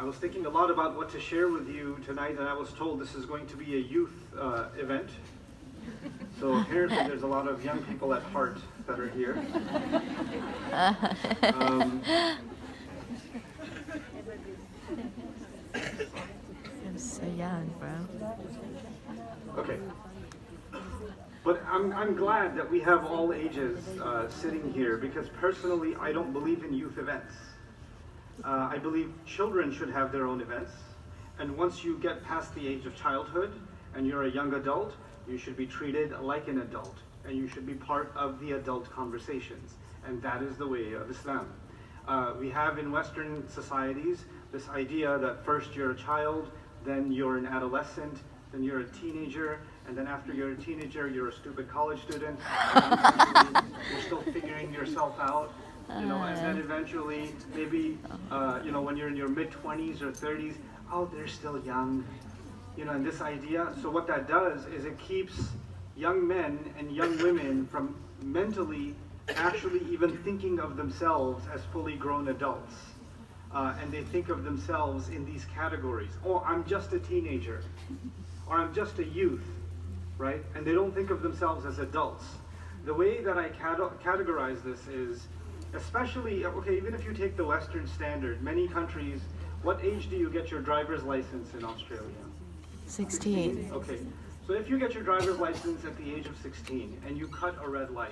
I was thinking a lot about what to share with you tonight, and I was told this is going to be a youth event. So apparently there's a lot of young people at heart that are here. I'm so young, bro. Okay. But I'm glad that we have all ages sitting here, because personally I don't believe in youth events. I believe children should have their own events, and once you get past the age of childhood and you're a young adult, you should be treated like an adult, and you should be part of the adult conversations, and that is the way of Islam. We have in Western societies this idea that first you're a child, then you're an adolescent, then you're a teenager, and then after you're a teenager, you're a stupid college student, and you're still figuring yourself out. You know, and then eventually, maybe, you know, when you're in your mid-20s or 30s, oh, they're still young. You know, and this idea, so what that does is it keeps young men and young women from mentally actually even thinking of themselves as fully grown adults. And they think of themselves in these categories. Oh, I'm just a teenager, or I'm just a youth, right? And they don't think of themselves as adults. The way that I categorize this is, especially, okay, even if you take the Western standard, many countries, what age do you get your driver's license in Australia? 16. Okay, so if you get your driver's license at the age of 16 and you cut a red light,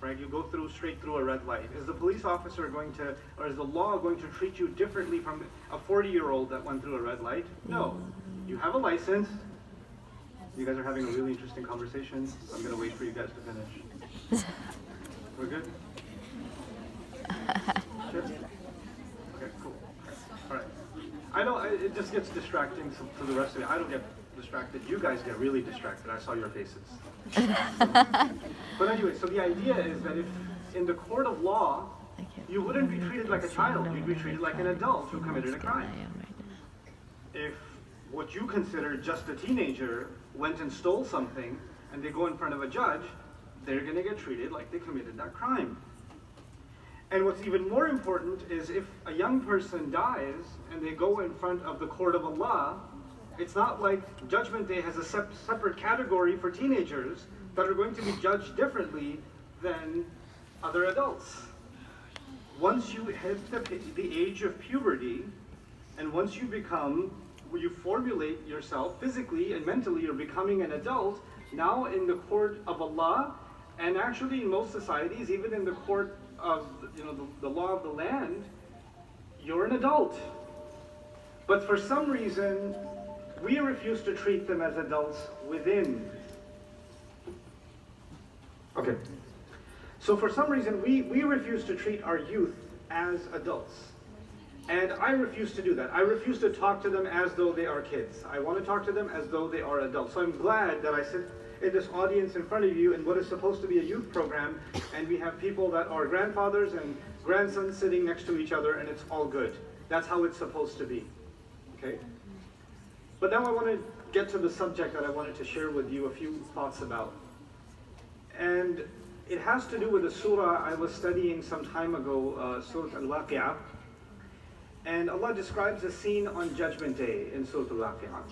right, you go straight through a red light, is the police officer going to, or is the law going to treat you differently from a 40-year-old that went through a red light? No. You have a license. You guys are having a really interesting conversation. I'm going to wait for you guys to finish. We're good? Sure? Okay, cool. All right. I know it just gets distracting for the rest of you. I don't get distracted. You guys get really distracted. I saw your faces. But anyway, so the idea is that if in the court of law, you wouldn't be treated like a child. You'd be treated like an adult who committed a crime. If what you consider just a teenager went and stole something and they go in front of a judge, they're going to get treated like they committed that crime. And what's even more important is if a young person dies and they go in front of the court of Allah, it's not like Judgment Day has a separate category for teenagers that are going to be judged differently than other adults. Once you hit the age of puberty, and once you formulate yourself physically and mentally, you're becoming an adult, now in the court of Allah, and actually in most societies, even in the court of the law of the land, you're an adult. But for some reason, we refuse to treat them as adults within. Okay. So for some reason, we refuse to treat our youth as adults. And I refuse to do that. I refuse to talk to them as though they are kids. I want to talk to them as though they are adults. So I'm glad that I sit in this audience in front of you in what is supposed to be a youth program, and we have people that are grandfathers and grandsons sitting next to each other, and it's all good. That's how it's supposed to be. Okay? But now I want to get to the subject that I wanted to share with you a few thoughts about. And it has to do with a surah I was studying some time ago, Surah Al-Waqi'ah. And Allah describes a scene on Judgment Day in Surah Al-Waqi'ah.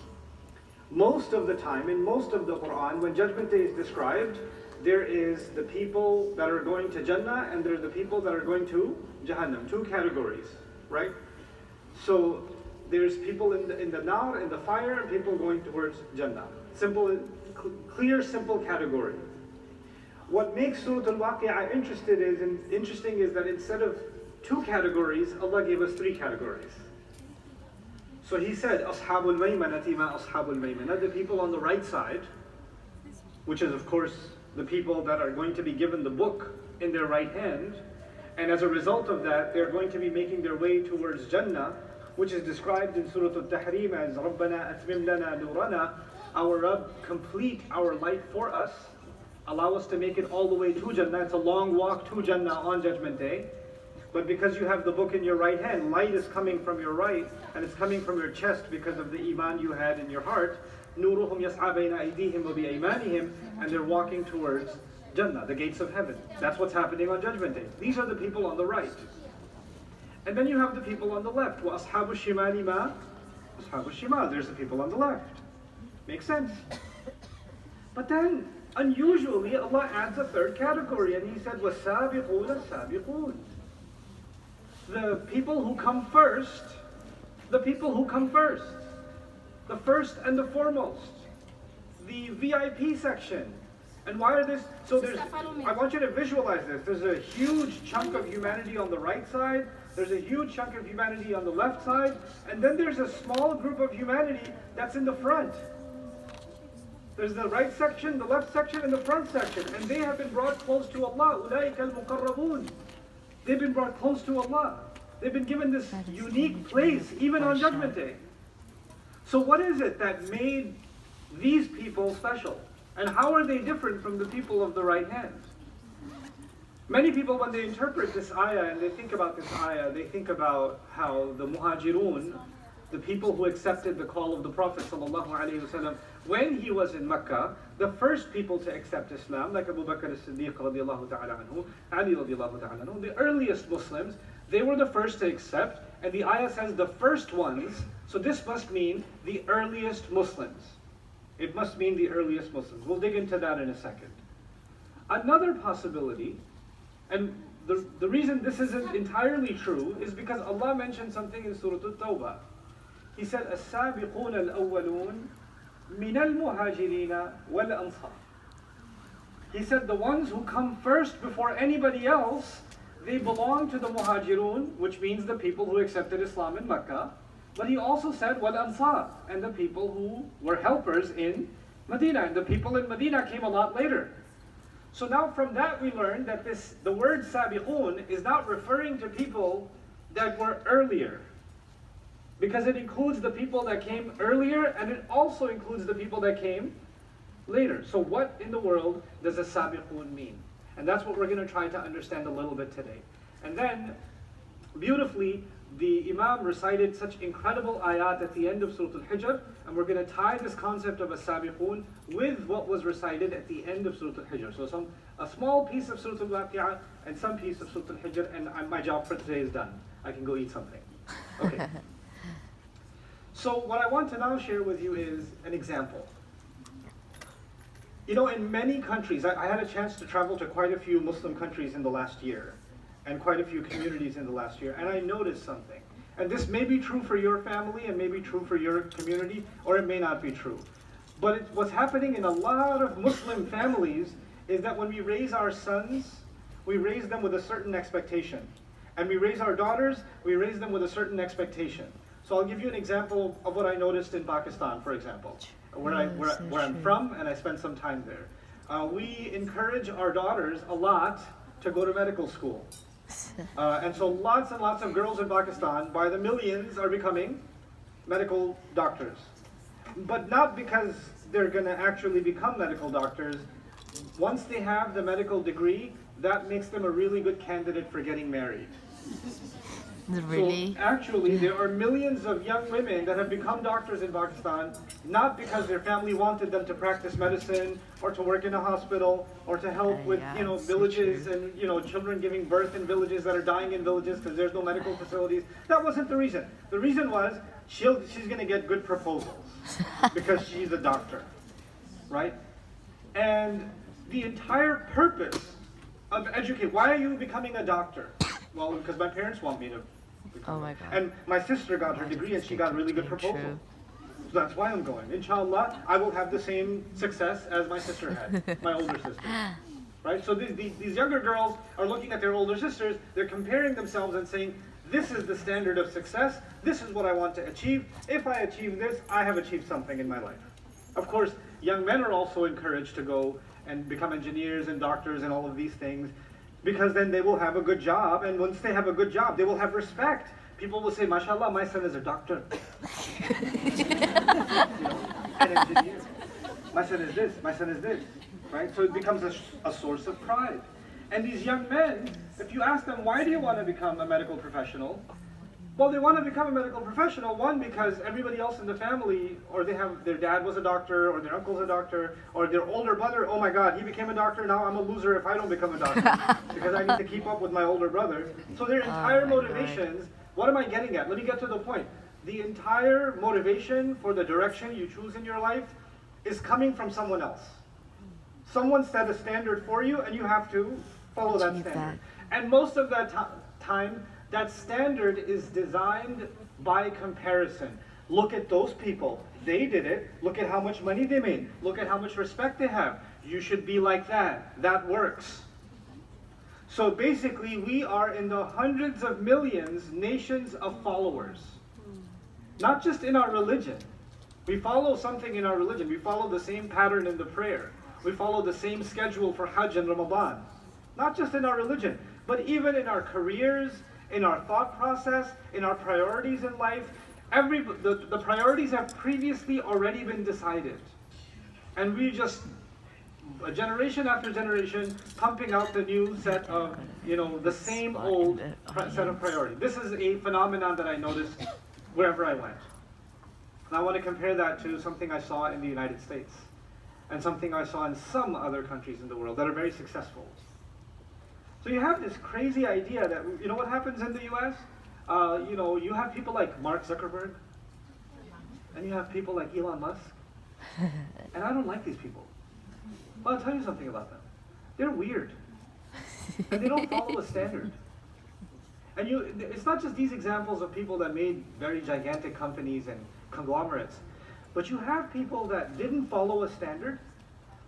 Most of the time, in most of the Quran, when Judgment Day is described, there is the people that are going to Jannah and there are the people that are going to Jahannam. Two categories, right? So there's people in the nar, in the fire, and people going towards Jannah. Simple, clear, simple category. What makes Surah Al-Waqi'ah interesting is that instead of two categories, Allah gave us three categories. So He said, Ashabul Maymanati ma Ashabul Maymana, the people on the right side, which is of course the people that are going to be given the book in their right hand, and as a result of that, they're going to be making their way towards Jannah, which is described in Surah Al-Tahrim as Rabbana atmim lana nurana, our Rabb, complete our light for us, allow us to make it all the way to Jannah. It's a long walk to Jannah on Judgment Day. But because you have the book in your right hand, light is coming from your right, and it's coming from your chest because of the iman you had in your heart. Nuruhum yas'a bayna aydihim wa bi'aymanihim, and they're walking towards Jannah, the gates of heaven. That's what's happening on Judgment Day. These are the people on the right. And then you have the people on the left. وَأَصْحَابُ الشِّمَالِ مَا أَصْحَابُ الشِّمَالِ. There's the people on the left. Makes sense. But then, unusually, Allah adds a third category, and He said, وَالسَّابِقُونَ السَّابِقُونَ. The people who come first, the people who come first, the first and the foremost, the VIP section. And why are this? So I want you to visualize this. There's a huge chunk of humanity on the right side, there's a huge chunk of humanity on the left side, and then there's a small group of humanity that's in the front. There's the right section, the left section, and the front section, and they have been brought close to Allah. أُولَٰئِكَ الْمُقَرَّبُونَ. They've been brought close to Allah. They've been given this unique place, even on Judgment Day. So what is it that made these people special? And how are they different from the people of the right hand? Many people, when they interpret this ayah and they think about this ayah, they think about how the muhajirun, the people who accepted the call of the Prophet ﷺ, when he was in Mecca, the first people to accept Islam, like Abu Bakr as-Siddiq radiallahu ta'ala anhu, Ali radiallahu ta'ala anhu, the earliest Muslims, they were the first to accept, and the ayah says the first ones, so this must mean the earliest Muslims. It must mean the earliest Muslims. We'll dig into that in a second. Another possibility, and the reason this isn't entirely true, is because Allah mentioned something in Surah At-Tawbah. He said, السابقون الأولون من المهاجرين والأنصار. He said the ones who come first before anybody else, they belong to the muhajirun, which means the people who accepted Islam in Mecca. But he also said wal ansar, and the people who were helpers in Medina, and the people in Medina came a lot later. So now from that we learn that the word sabiqun is not referring to people that were earlier, because it includes the people that came earlier, and it also includes the people that came later. So what in the world does a sabiqun mean? And that's what we're going to try to understand a little bit today. And then, beautifully, the Imam recited such incredible ayat at the end of Surah Al-Hijr, and we're going to tie this concept of a sabiqun with what was recited at the end of Surah Al-Hijr. So a small piece of Surah Al-Waqi'ah and some piece of Surah Al-Hijr, and my job for today is done. I can go eat something. Okay. So what I want to now share with you is an example. You know, in many countries, I had a chance to travel to quite a few Muslim countries in the last year, and quite a few communities in the last year, and I noticed something. And this may be true for your family, and may be true for your community, or it may not be true. But what's happening in a lot of Muslim families is that when we raise our sons, we raise them with a certain expectation. And we raise our daughters, we raise them with a certain expectation. So I'll give you an example of what I noticed in Pakistan, for example, where I'm from, and I spent some time there. We encourage our daughters a lot to go to medical school. And so lots and lots of girls in Pakistan, by the millions, are becoming medical doctors. But not because they're going to actually become medical doctors. Once they have the medical degree, that makes them a really good candidate for getting married. Really? So actually, there are millions of young women that have become doctors in Pakistan, not because their family wanted them to practice medicine, or to work in a hospital, or to help with, villages and, children giving birth in villages that are dying in villages because there's no medical facilities. That wasn't the reason. The reason was she's going to get good proposals because she's a doctor, right? And the entire purpose of education, why are you becoming a doctor? Well, because my parents want me to. Oh my God. And my sister got her degree and she got a really good proposal. So that's why I'm going. Inshallah, I will have the same success as my sister had, my older sister. Right? So these younger girls are looking at their older sisters, they're comparing themselves and saying, this is the standard of success, this is what I want to achieve. If I achieve this, I have achieved something in my life. Of course, young men are also encouraged to go and become engineers and doctors and all of these things, because then they will have a good job, and once they have a good job, they will have respect. People will say, mashallah, my son is a doctor. An engineer. My son is this, my son is this. Right? So it becomes a source of pride. And these young men, if you ask them, why do you want to become a medical professional? Well, they want to become a medical professional, one, because everybody else in the family, or they have, their dad was a doctor, or their uncle's a doctor, or their older brother, oh my God, he became a doctor, now I'm a loser if I don't become a doctor, because I need to keep up with my older brother. So their entire motivations, what am I getting at? Let me get to the point. The entire motivation for the direction you choose in your life is coming from someone else. Someone set a standard for you, and you have to follow that standard. And most of that time, that standard is designed by comparison. Look at those people. They did it. Look at how much money they made. Look at how much respect they have. You should be like that. That works. So basically, we are in the hundreds of millions, nations of followers. Not just in our religion. We follow something in our religion. We follow the same pattern in the prayer. We follow the same schedule for Hajj and Ramadan. Not just in our religion, but even in our careers, in our thought process, in our priorities in life. The priorities have previously already been decided. And we just, generation after generation, pumping out the new set of, the same old set of priorities. This is a phenomenon that I noticed wherever I went. And I want to compare that to something I saw in the United States, and something I saw in some other countries in the world that are very successful. So you have this crazy idea that, what happens in the US? You have people like Mark Zuckerberg, and you have people like Elon Musk, and I don't like these people. Well, I'll tell you something about them. They're weird, and they don't follow a standard. And it's not just these examples of people that made very gigantic companies and conglomerates, but you have people that didn't follow a standard.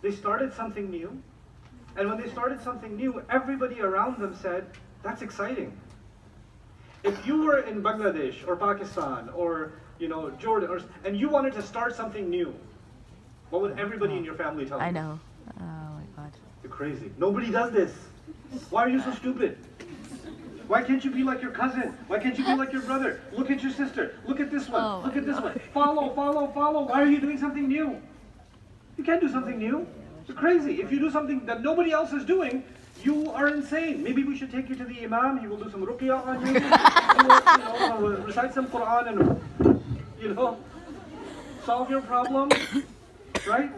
They started something new. And when they started something new, everybody around them said, that's exciting. If you were in Bangladesh or Pakistan or Jordan, and you wanted to start something new, what would everybody in your family tell you? I know. Oh my God. You're crazy. Nobody does this. Why are you so stupid? Why can't you be like your cousin? Why can't you be like your brother? Look at your sister. Look at this one. Look at this one. Follow, follow, follow. Why are you doing something new? You can't do something new. You're crazy. If you do something that nobody else is doing, you are insane. Maybe we should take you to the imam. He will do some ruqyah on you. He will, recite some Quran and, solve your problem. Right?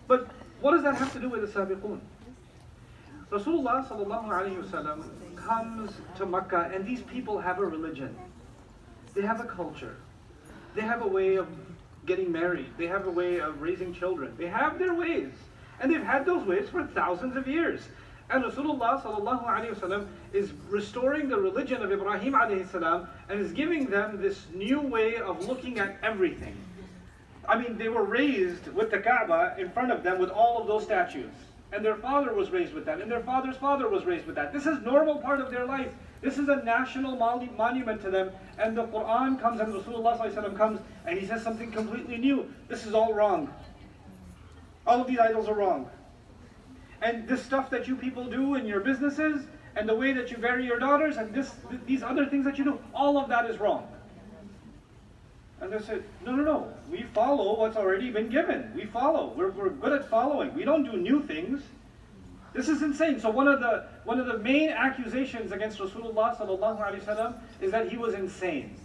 But what does that have to do with the Sabiqun? Rasulullah sallallahu alayhi wasallam comes to Makkah, and these people have a religion. They have a culture. They have a way of getting married. They have a way of raising children. They have their ways. And they've had those ways for thousands of years. And Rasulullah sallallahu alayhi wasallam is restoring the religion of Ibrahim alayhi salam and is giving them this new way of looking at everything. I mean, they were raised with the Kaaba in front of them with all of those statues. And their father was raised with that. And their father's father was raised with that. This is normal part of their life. This is a national monument to them. And the Quran comes and Rasulullah sallallahu alayhi wasallam comes and he says something completely new. This is all wrong. All of these idols are wrong. And this stuff that you people do in your businesses and the way that you bury your daughters and these other things that you do, all of that is wrong. And they said, no, we follow what's already been given. We follow. We're good at following. We don't do new things. This is insane. So one of the main accusations against Rasulullah sallallahu alaihi wasallam is that he was insane.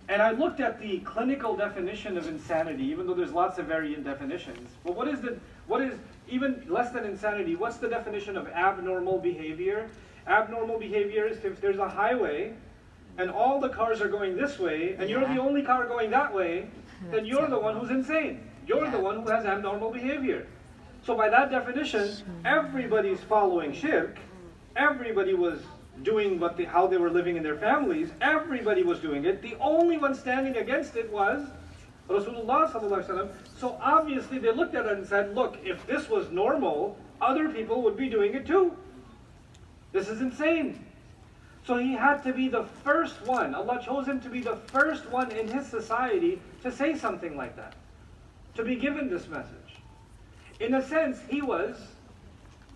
And I looked at the clinical definition of insanity, even though there's lots of variant definitions. But what is even less than insanity? What's the definition of abnormal behavior? Abnormal behavior is if there's a highway and all the cars are going this way, and you're the only car going that way, then you're the one who's insane. You're the one who has abnormal behavior. So by that definition, everybody's following shirk. Everybody was doing how they were living in their families. Everybody was doing it. The only one standing against it was Rasulullah sallallahu alaihi wasallam. So obviously they looked at it and said, look, if this was normal, other people would be doing it too. This is insane. So he had to be the first one. Allah chose him to be the first one in his society to say something like that, to be given this message. In a sense, he was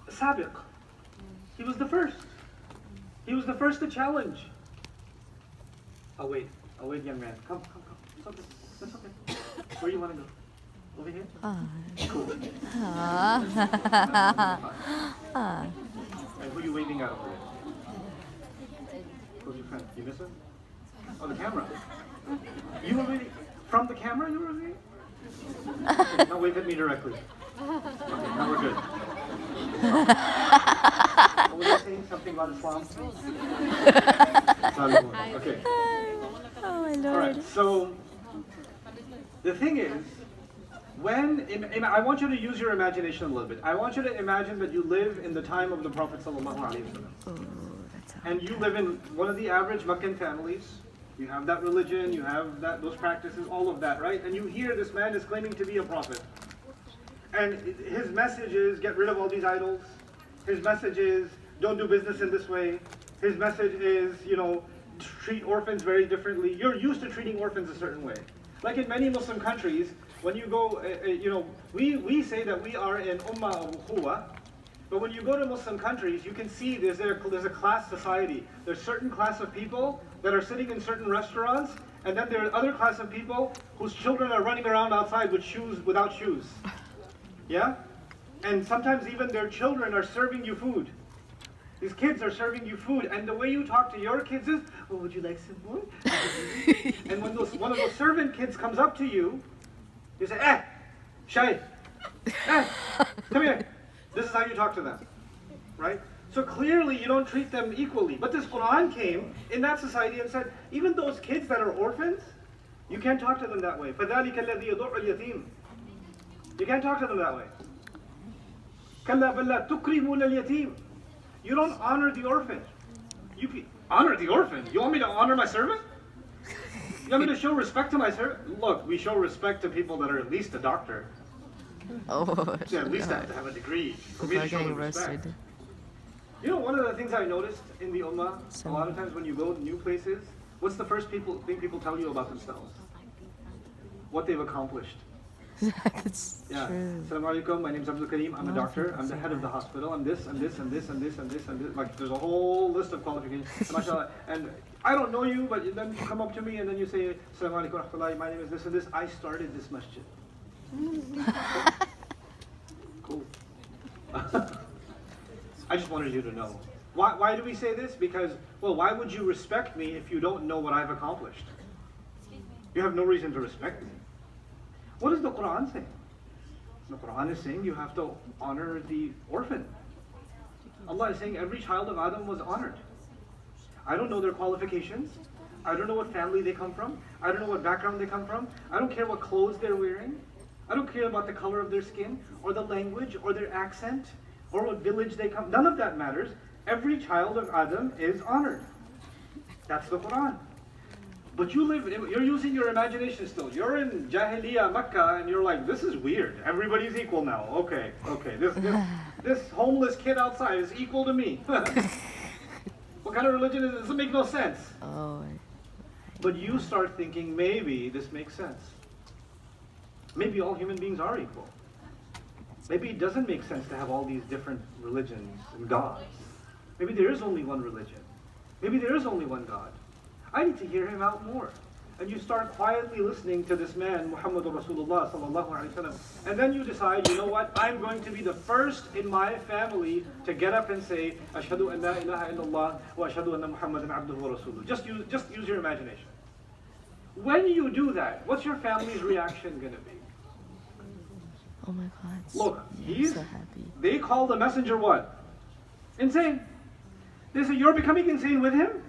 sabiq. He was the first. He was the first to challenge. I'll wait, young man. Come. It's okay. That's okay. Where do you want to go? Over here? Cool. Right, who are you waving at over there? Close your friend? You miss him? Oh, the camera. You were reading from the camera. You were reading. Okay, now wave at me directly. Okay, now we're good. What was I saying? Something about Islam? Okay. Oh my Lord. All right. So the thing is, I want you to use your imagination a little bit. I want you to imagine that you live in the time of the Prophet sallallahu alaihi wasallam, and you live in one of the average Meccan families. You have that religion, you have those practices, all of that, right? And you hear this man is claiming to be a prophet. And his message is, get rid of all these idols. His message is, don't do business in this way. His message is, treat orphans very differently. You're used to treating orphans a certain way. Like in many Muslim countries, when you go, we say that we are in Ummah of Ukhuwa, but when you go to Muslim countries, you can see there's a class society. There's certain class of people that are sitting in certain restaurants, and then there are other class of people whose children are running around outside without shoes. Yeah? And sometimes even their children are serving you food. These kids are serving you food, and the way you talk to your kids is, oh, would you like some more? And when one of those servant kids comes up to you, you say, Shay, come here. This is how you talk to them, right? So clearly you don't treat them equally. But this Quran came in that society and said, even those kids that are orphans, you can't talk to them that way. فَذَلِكَ الَّذِي يَدُعُّ الْيَتِيمِ. You can't talk to them that way. كَلَّا بَلَّا تُكْرِمُونَ الْيَتِيمِ. You don't honor the orphan. Honor the orphan? You want me to honor my servant? You want me to show respect to my servant? Look, we show respect to people that are at least a doctor. Oh, Yeah, at least have to have a degree for me to show them respect. You know, one of the things I noticed in the Ummah, a lot of times when you go to new places, what's the first thing people tell you about themselves? What they've accomplished. That's Yeah. true. Assalamu alaikum, my name's Abdul Kareem, I'm a doctor, I'm the head of the hospital, I'm this, and this, and this, and this, and this, and this. Like, there's a whole list of qualifications. MashaAllah. And I don't know you, but then you come up to me and then you say, Assalamu alaikum wa rahmatullahi, my name is this and this, I started this masjid. Cool. I just wanted you to know. Why do we say this? Because, well, why would you respect me if you don't know what I've accomplished? You have no reason to respect me. What does the Quran say? The Quran is saying you have to honor the orphan. Allah is saying every child of Adam was honored. I don't know their qualifications. I don't know what family they come from. I don't know what background they come from. I don't care what clothes they're wearing. I don't care about the color of their skin, or the language, or their accent, or what village they come. None of that matters. Every child of Adam is honored. That's the Quran. But you're using your imagination still. You're in Jahiliyyah, Mecca, and you're like, this is weird. Everybody's equal now. Okay. This homeless kid outside is equal to me. What kind of religion is this? It doesn't make no sense. Oh. But you start thinking, maybe this makes sense. Maybe all human beings are equal. Maybe it doesn't make sense to have all these different religions and gods. Maybe there is only one religion. Maybe there is only one God. I need to hear him out more. And you start quietly listening to this man, Muhammadur Rasulullah sallallahu alaihi wasallam, and then you decide, you know what? I'm going to be the first in my family to get up and say, Ashhadu an la ilaha illallah wa ashhadu anna Muhammadan abduhu wa rasuluh. Just use your imagination. When you do that, what's your family's reaction going to be? Oh my God. Look, I'm so happy. They call the messenger what? Insane. They say, you're becoming insane with him?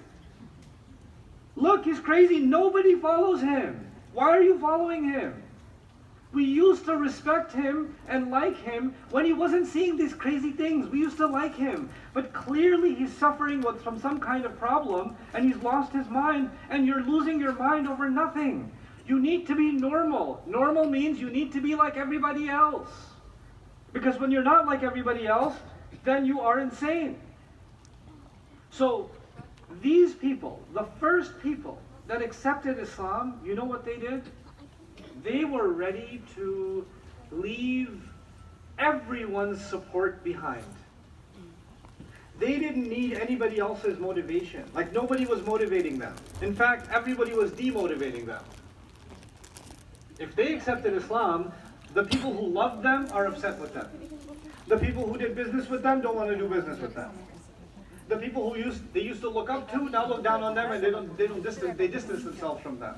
Look, he's crazy. Nobody follows him. Why are you following him? We used to respect him and like him when he wasn't seeing these crazy things. We used to like him. But clearly he's suffering from some kind of problem and he's lost his mind, and you're losing your mind over nothing. You need to be normal. Normal means you need to be like everybody else. Because when you're not like everybody else, then you are insane. So these people, the first people that accepted Islam, you know what they did? They were ready to leave everyone's support behind. They didn't need anybody else's motivation. Like, nobody was motivating them. In fact, everybody was demotivating them. If they accepted Islam, the people who loved them are upset with them. The people who did business with them don't want to do business with them. The people who they used to look up to now look down on them, and they distance themselves from them.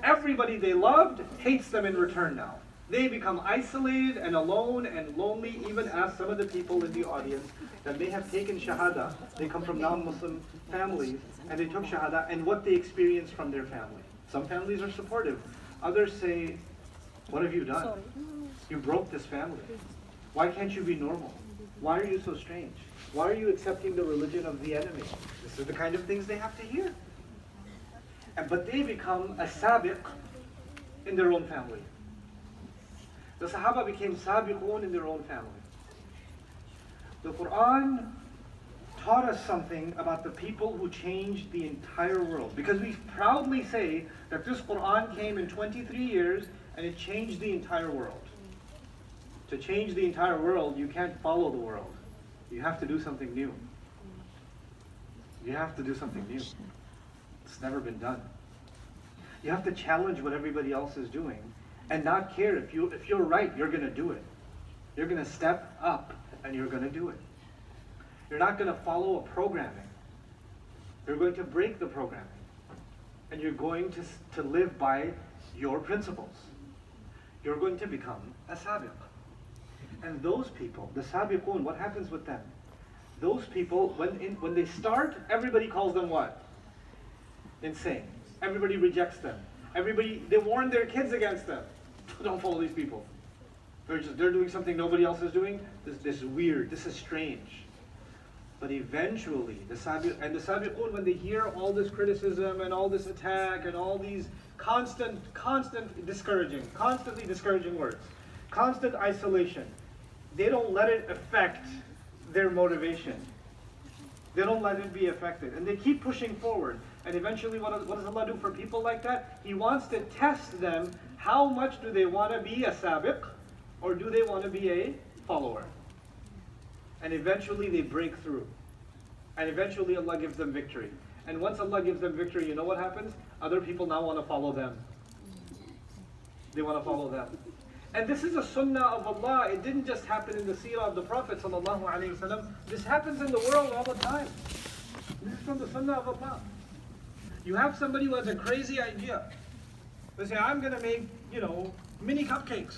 Everybody they loved hates them in return now. They become isolated and alone and lonely, even as some of the people in the audience that may have taken Shahada, they come from non-Muslim families, and they took Shahada, and what they experienced from their family. Some families are supportive. Others say, what have you done? You broke this family. Why can't you be normal? Why are you so strange? Why are you accepting the religion of the enemy? This is the kind of things they have to hear. But they become a sabiq in their own family. The Sahaba became sabiqun in their own family. The Quran taught us something about the people who changed the entire world. Because we proudly say that this Quran came in 23 years and it changed the entire world. To change the entire world, you can't follow the world. You have to do something new. You have to do something new. It's never been done. You have to challenge what everybody else is doing and not care. If you're right, you're going to do it. You're going to step up and you're going to do it. You're not going to follow a programming. You're going to break the programming. And you're going to live by your principles. You're going to become a sabiq. And those people, the sabiqun, what happens with them? Those people, when they start, everybody calls them what? Insane. Everybody rejects them. They warn their kids against them. Don't follow these people. They're doing something nobody else is doing. This is weird. This is strange. But eventually, the sabiqun, when they hear all this criticism and all this attack and all these constantly discouraging words, constant isolation, they don't let it affect their motivation. They don't let it be affected. And they keep pushing forward. And eventually, what does Allah do for people like that? He wants to test them. How much do they want to be a sabiq, or do they want to be a follower? And eventually they break through. And eventually Allah gives them victory. And once Allah gives them victory, you know what happens? Other people now want to follow them. They want to follow them. And this is a sunnah of Allah. It didn't just happen in the seerah of the Prophet ﷺ. This happens in the world all the time. This is from the sunnah of Allah. You have somebody who has a crazy idea. They say, I'm going to make, mini cupcakes.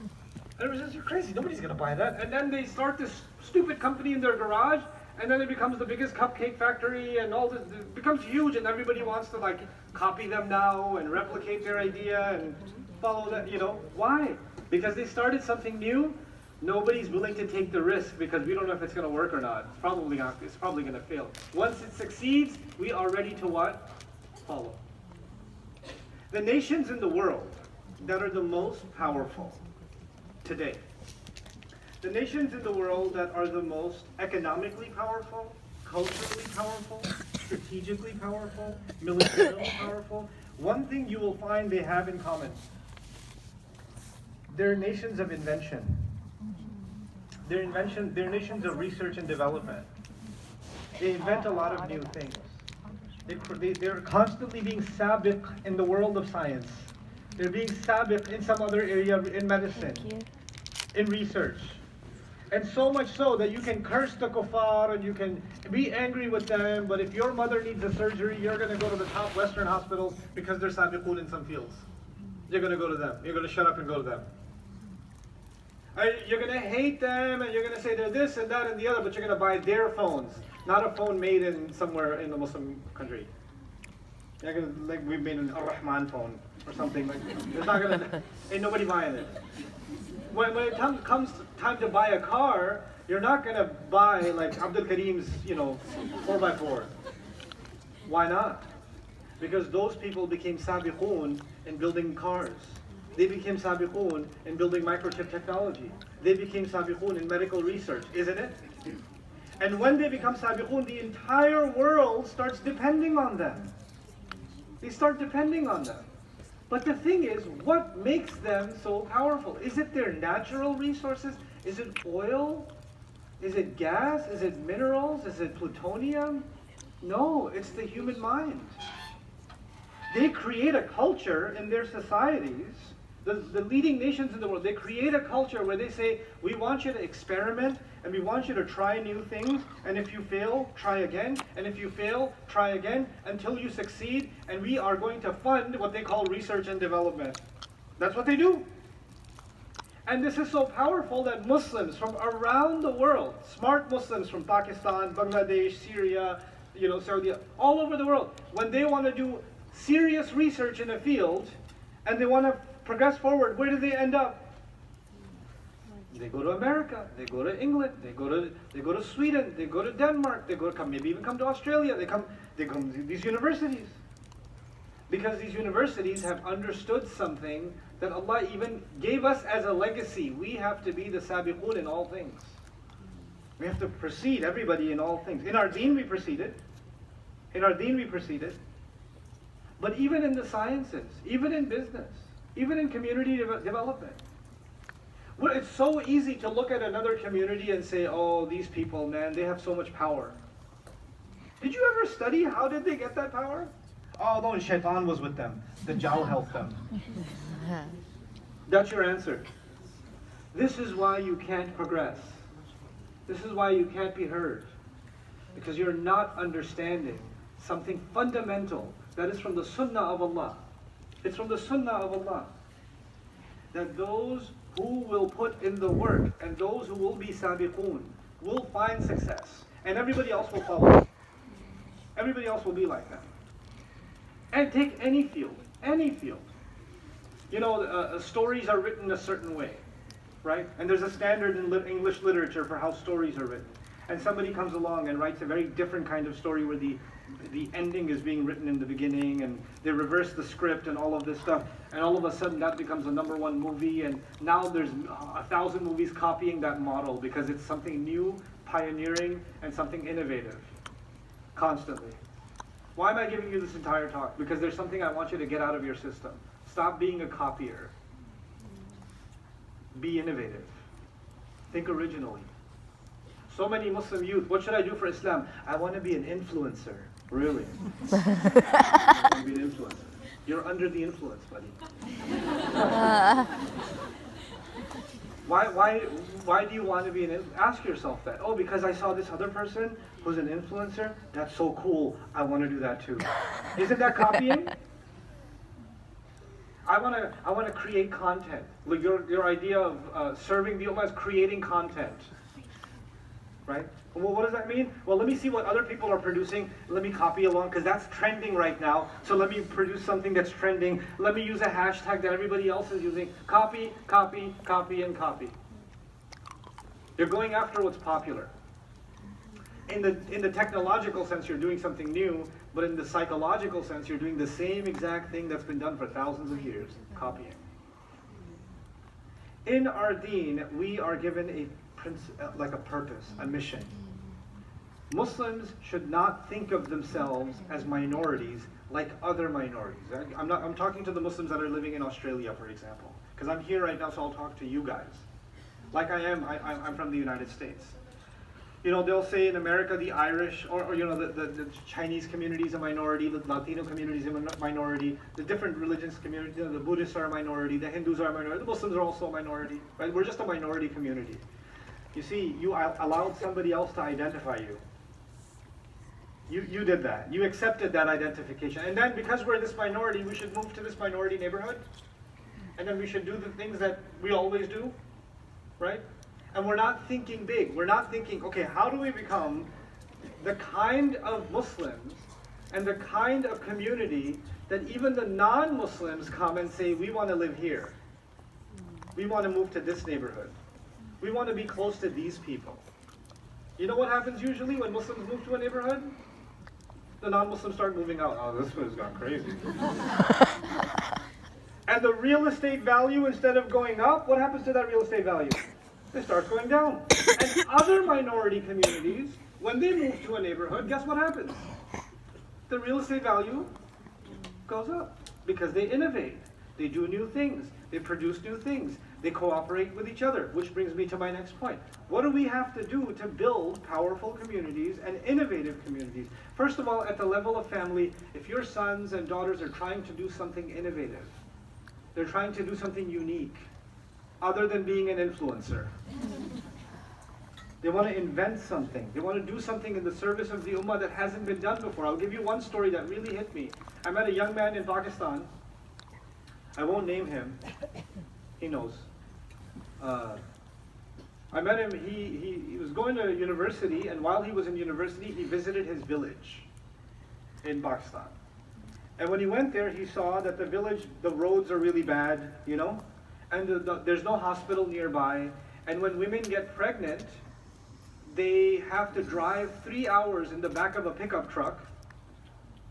And everybody says, you're crazy. Nobody's going to buy that. And then they start this stupid company in their garage, and then it becomes the biggest cupcake factory, and all this. It becomes huge, and everybody wants to copy them now and replicate their idea and follow that. Why? Because they started something new. Nobody's willing to take the risk because we don't know if it's going to work or not. It's probably not. It's probably going to fail. Once it succeeds, we are ready to what? Follow. The nations in the world that are the most powerful today, the nations in the world that are the most economically powerful, culturally powerful, strategically powerful, militarily powerful, one thing you will find they have in common. They're nations of invention. They're nations of research and development. They invent a lot of new things. They're constantly being sabiq in the world of science. They're being sabiq in some other area, in medicine, in research. And so much so that you can curse the kuffar and you can be angry with them, but if your mother needs a surgery, you're going to go to the top Western hospitals because they're sabiqun in some fields. You're going to go to them. You're going to shut up and go to them. You're going to hate them and you're going to say they're this and that and the other, but you're going to buy their phones, not a phone made in somewhere in a Muslim country. You're going to, we made an Ar-Rahman phone or something. It's not going to, ain't nobody buying it. When it comes time to buy a car, you're not going to buy like Abdul Karim's, 4x4. Why not? Because those people became sabiqun in building cars. They became sabiqun in building microchip technology. They became sabiqun in medical research, isn't it? And when they become sabiqun, the entire world starts depending on them. They start depending on them. But the thing is, what makes them so powerful? Is it their natural resources? Is it oil? Is it gas? Is it minerals? Is it plutonium? No, it's the human mind. They create a culture in their societies The leading nations in the world, they create a culture where they say, we want you to experiment and we want you to try new things, and if you fail, try again, and if you fail, try again until you succeed, and we are going to fund what they call research and development. That's what they do. And this is so powerful that Muslims from around the world, smart Muslims from Pakistan, Bangladesh, Syria, Saudi, all over the world, when they want to do serious research in a field and they want to progress forward, where do they end up? They go to America, they go to England, they go to Sweden, they go to Denmark, they maybe even come to Australia, they come to these universities. Because these universities have understood something that Allah even gave us as a legacy. We have to be the sabiqun in all things. We have to precede everybody in all things. In our deen we preceded. But even in the sciences, even in business, even in community development. Well, it's so easy to look at another community and say, oh, these people, man, they have so much power. Did you ever study how did they get that power? Oh, no, shaitan was with them. The Dajjal helped them. That's your answer. This is why you can't progress. This is why you can't be heard. Because you're not understanding something fundamental that is from the sunnah of Allah. It's from the sunnah of Allah. That those who will put in the work and those who will be sabiqun will find success. And everybody else will follow. Everybody else will be like that. And take any field. Stories are written a certain way, right? And there's a standard in English literature for how stories are written. And somebody comes along and writes a very different kind of story where the ending is being written in the beginning, and they reverse the script and all of this stuff, and all of a sudden that becomes a #1 movie, and now there's 1,000 movies copying that model because it's something new, pioneering, and something innovative, constantly. Why am I giving you this entire talk? Because there's something I want you to get out of your system. Stop being a copier. Be innovative. Think originally. So many Muslim youth, what should I do for Islam? I want to be an influencer. Really? I want to be an influencer. You're under the influence, buddy. Why do you want to be an influencer? Ask yourself that. Oh, because I saw this other person who's an influencer? That's so cool. I want to do that too. Isn't that copying? I want to create content. Like your idea of serving the ummah is creating content. Right? Well, what does that mean? Well, let me see what other people are producing. Let me copy along, because that's trending right now. So let me produce something that's trending. Let me use a hashtag that everybody else is using. Copy, copy, copy, and copy. You're going after what's popular. In the technological sense, you're doing something new, but in the psychological sense, you're doing the same exact thing that's been done for thousands of years, copying. In our deen, we are given a purpose, a mission. Muslims should not think of themselves as minorities like other minorities. I'm talking to the Muslims that are living in Australia, for example, because I'm here right now, so I'll talk to you guys. Like I'm from the United States. They'll say in America the Irish, or the Chinese community is a minority, the Latino community is a minority, the different religious community, the Buddhists are a minority, the Hindus are a minority, the Muslims are also a minority, right? We're just a minority community. You see, you allowed somebody else to identify you. You did that. You accepted that identification. And then because we're this minority, we should move to this minority neighborhood. And then we should do the things that we always do, right? And we're not thinking big. We're not thinking, okay, how do we become the kind of Muslims and the kind of community that even the non-Muslims come and say, we want to live here. We want to move to this neighborhood. We want to be close to these people. You know what happens usually when Muslims move to a neighborhood? The non-Muslims start moving out. Oh, this one's gone crazy. And the real estate value, instead of going up, what happens to that real estate value? It starts going down. And other minority communities, when they move to a neighborhood, guess what happens? The real estate value goes up because they innovate. They do new things. They produce new things. They cooperate with each other, which brings me to my next point. What do we have to do to build powerful communities and innovative communities? First of all, at the level of family, if your sons and daughters are trying to do something innovative, They're trying to do something unique, other than being an influencer. They want to invent something. They want to do something in the service of the ummah that hasn't been done before. I'll give you one story that really hit me. I met a young man in Pakistan. I won't name him. He knows. I met him, he was going to university, and while he was in university, he visited his village in Pakistan. And when he went there, he saw that the village, the roads are really bad, you know, and there's no hospital nearby. And when women get pregnant, they have to drive 3 hours in the back of a pickup truck.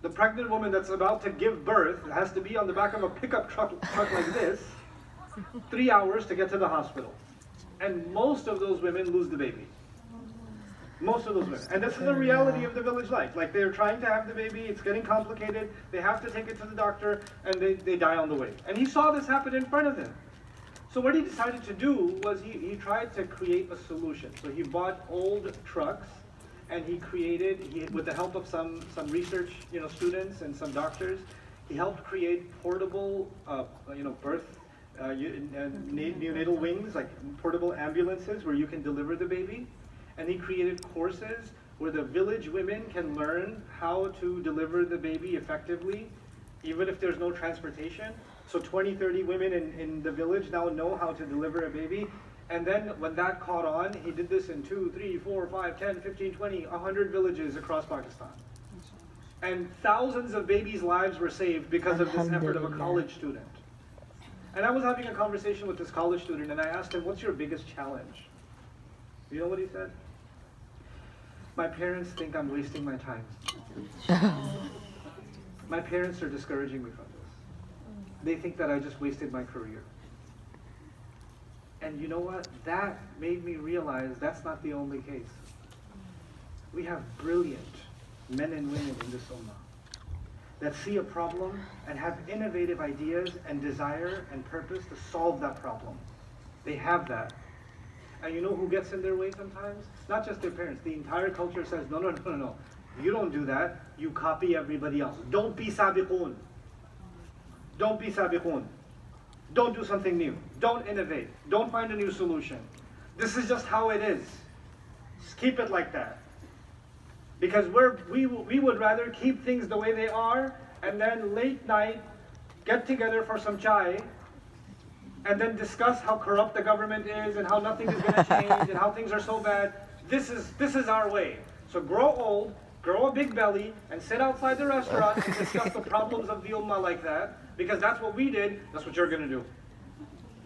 The pregnant woman that's about to give birth has to be on the back of a pickup truck like this, 3 hours to get to the hospital. And most of those women lose the baby. Most of those women. And this is the reality of the village life. Like, they're trying to have the baby, it's getting complicated, they have to take it to the doctor, and they die on the way. And he saw this happen in front of him. So what he decided to do was he tried to create a solution. So he bought old trucks, and he created, with the help of some research, students and some doctors, he helped create portable, birth, neonatal wings, like portable ambulances where you can deliver the baby. And he created courses where the village women can learn how to deliver the baby effectively, even if there's no transportation. So 20, 30 women in the village now know how to deliver a baby. And then when that caught on, he did this in 2, 3, 4, 5, 10, 15, 20, 100 villages across Pakistan. And thousands of babies' lives were saved because of this effort of a college student. And I was having a conversation with this college student, and I asked him, what's your biggest challenge? You know what he said? My parents think I'm wasting my time. My parents are discouraging me from this. They think that I just wasted my career. And you know what? That made me realize that's not the only case. We have brilliant men and women in this ummah that see a problem and have innovative ideas and desire and purpose to solve that problem. They have that. And you know who gets in their way sometimes? Not just their parents. The entire culture says, no. You don't do that. You copy everybody else. Don't be sabiqun. Don't be sabiqun. Don't do something new. Don't innovate. Don't find a new solution. This is just how it is. Just keep it like that. Because we would rather keep things the way they are, and then late night get together for some chai, and then discuss how corrupt the government is and how nothing is going to change and how things are so bad. This is our way. So grow old, grow a big belly, and sit outside the restaurant and discuss the problems of the ummah like that, because that's what we did. That's what you're going to do.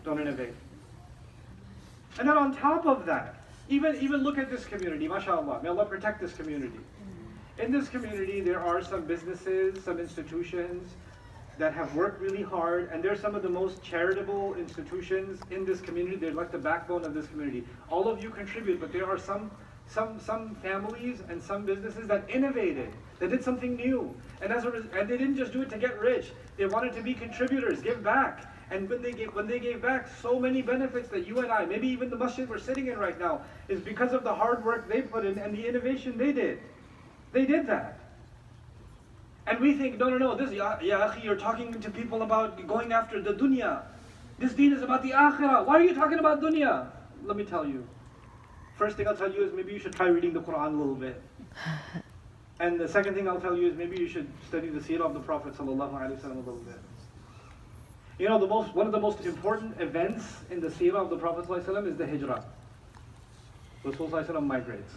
Don't innovate. And then on top of that, even look at this community, mashallah. May Allah protect this community. In this community, there are some businesses, some institutions that have worked really hard, and they're some of the most charitable institutions in this community. They're like the backbone of this community. All of you contribute, but there are some families and some businesses that innovated, that did something new, and and they didn't just do it to get rich. They wanted to be contributors, give back. And when they gave back, so many benefits that you and I, maybe even the masjid we're sitting in right now, is because of the hard work they put in and the innovation they did. They did that. And we think, no, this, ya akhi, you're talking to people about going after the dunya. This deen is about the akhirah. Why are you talking about dunya? Let me tell you. First thing I'll tell you is maybe you should try reading the Quran a little bit. And the second thing I'll tell you is maybe you should study the seerah of the Prophet sallallahu alaihi wasallam a little bit. You know, one of the most important events in the seerah of the Prophet sallallahu alaihi wasallam is the hijrah. Rasul sallallahu alaihi wasallam migrates.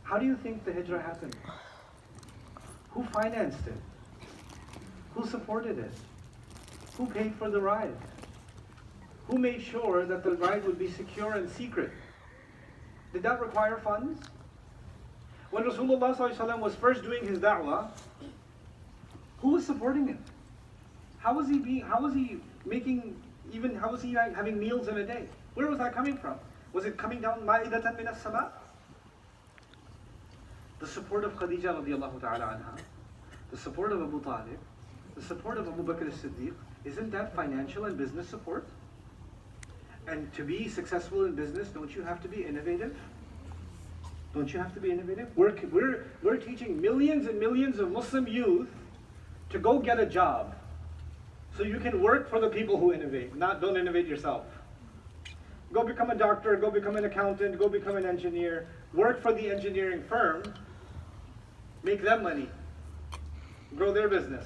How do you think the hijrah happened? Who financed it? Who supported it? Who paid for the ride? Who made sure that the ride would be secure and secret? Did that require funds? When Rasulullah ﷺ was first doing his da'wah, who was supporting him? How was he having meals in a day? Where was that coming from? Was it coming down ma'idatan min as-sama'? The support of Khadija radiallahu ta'ala anha, the support of Abu Talib, the support of Abu Bakr as-Siddiq, isn't that financial and business support? And to be successful in business, don't you have to be innovative? Don't you have to be innovative? We're teaching millions and millions of Muslim youth to go get a job. So you can work for the people who innovate, don't innovate yourself. Go become a doctor, go become an accountant, go become an engineer, work for the engineering firm, make them money, grow their business.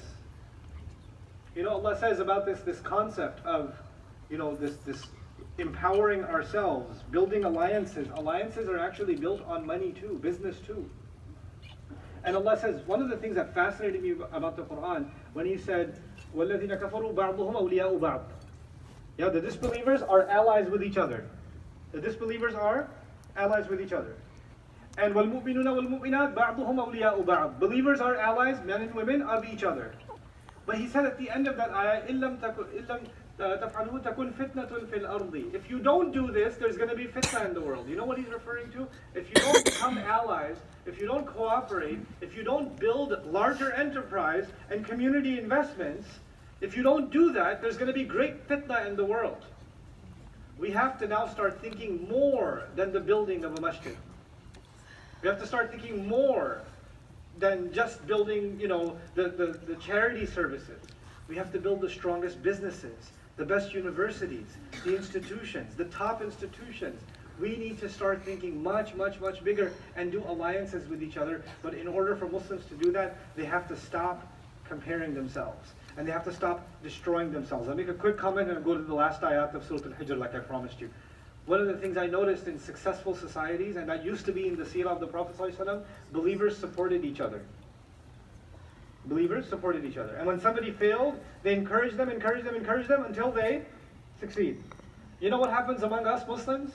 You know, Allah says about this concept of, you know, this empowering ourselves, building alliances. Alliances are actually built on money too, business too. And Allah says, one of the things that fascinated me about the Quran, when He said, وَالَّذِينَ كَفَرُوا بَعْضُهُمْ أَوْلِيَاءُ بَعْضٍ. Yeah, the disbelievers are allies with each other. The disbelievers are allies with each other. And وَالْمُؤْمِنُونَ وَالْمُؤْمِنَاتِ بَعْضُهُمْ أَوْلِيَاءُ بَعْضٍ. Believers are allies, men and women, of each other. But He said at the end of that ayah, إِلَّمْ تَفْعَلُوا تَكُنْ فِتْنَةٌ فِي الْأَرْضِ. If you don't do this, there's going to be fitna in the world. You know what He's referring to? If you don't become allies, if you don't cooperate, if you don't build larger enterprise and community investments, if you don't do that, there's going to be great fitna in the world. We have to now start thinking more than the building of a masjid. We have to start thinking more than just building, you know, the charity services. We have to build the strongest businesses, the best universities, the institutions, the top institutions. We need to start thinking much, much, much bigger and do alliances with each other. But in order for Muslims to do that, they have to stop comparing themselves. And they have to stop destroying themselves. I'll make a quick comment and go to the last ayat of Surah Al-Hijr like I promised you. One of the things I noticed in successful societies, and that used to be in the seerah of the Prophet ﷺ, believers supported each other. Believers supported each other. And when somebody failed, they encouraged them until they succeed. You know what happens among us Muslims?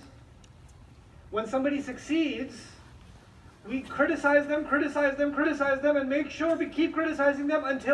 When somebody succeeds, we criticize them, and make sure we keep criticizing them until